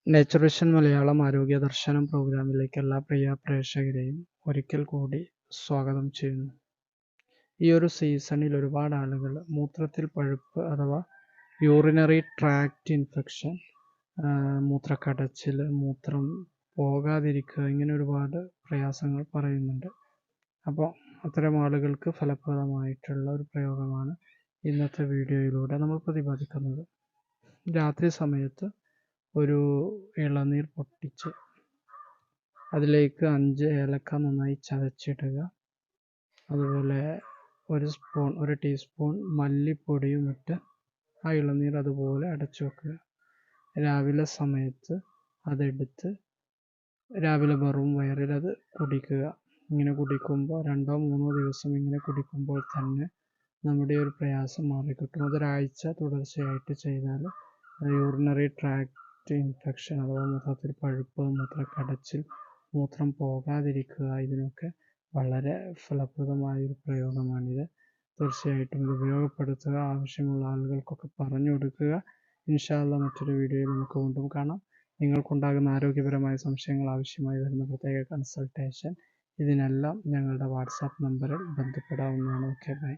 Nature Malayalam ആരോഗ്യ ദർശനം പ്രോഗ്രാമിലേക്ക് എല്ലാ പ്രിയ പ്രേക്ഷകരെയും ഒരിക്കൽ കൂടി സ്വാഗതം ചെയ്യുന്നു. ഈ ഒരു സീസണിൽ ഒരുപാട് ആളുകൾ മൂത്രത്തിൽ പഴുപ്പ് അഥവാ യൂറിനറി ട്രാക്റ്റ് ഇൻഫെക്ഷൻ, മൂത്രക്കടച്ചിൽ, മൂത്രം പോകാതിരിക്കുക, ഇങ്ങനെ ഒരുപാട് പ്രയാസങ്ങൾ പറയുന്നുണ്ട്. അപ്പോൾ അത്തരം ആളുകൾക്ക് ഫലപ്രദമായിട്ടുള്ള ഒരു പ്രയോഗമാണ് ഇന്നത്തെ വീഡിയോയിലൂടെ നമ്മൾ പ്രതിപാദിക്കുന്നത്. രാത്രി സമയത്ത് ഒരു ഇളനീർ പൊട്ടിച്ച് അതിലേക്ക് 5 ഏലക്ക നന്നായി ചതച്ചിടുക. അതുപോലെ ഒരു ടീസ്പൂൺ മല്ലിപ്പൊടിയും ഇട്ട് ആ ഇളനീർ അതുപോലെ അടച്ചു വെക്കുക. രാവിലെ സമയത്ത് അതെടുത്ത് രാവിലെ വെറും വയറിൽ അത് കുടിക്കുക. ഇങ്ങനെ കുടിക്കുമ്പോൾ 2-3 ദിവസം ഇങ്ങനെ കുടിക്കുമ്പോൾ തന്നെ നമ്മുടെ ഒരു പ്രയാസം മാറിക്കിട്ടും. അതൊരാഴ്ച തുടർച്ചയായിട്ട് ചെയ്താൽ യൂറിനറി ട്രാക്റ്റ് ഇൻഫെക്ഷൻ അഥവാ മൂത്രത്തിൽ പഴുപ്പ്, മൂത്രക്കടച്ചിൽ, മൂത്രം പോകാതിരിക്കുക, ഇതിനൊക്കെ വളരെ ഫലപ്രദമായൊരു പ്രയോഗമാണിത്. തീർച്ചയായിട്ടും ഇത് ഉപയോഗപ്പെടുത്തുക. ആവശ്യമുള്ള ആളുകൾക്കൊക്കെ പറഞ്ഞു കൊടുക്കുക. ഇൻഷാ അല്ലാഹ് മറ്റൊരു വീഡിയോയിൽ നമുക്ക് വീണ്ടും കാണാം. നിങ്ങൾക്കുണ്ടാകുന്ന ആരോഗ്യപരമായ സംശയങ്ങൾ, ആവശ്യമായി വരുന്ന പ്രത്യേക കൺസൾട്ടേഷൻ, ഇതിനെല്ലാം ഞങ്ങളുടെ വാട്സാപ്പ് നമ്പറിൽ ബന്ധപ്പെടാവുന്നതാണ്. Okay, by.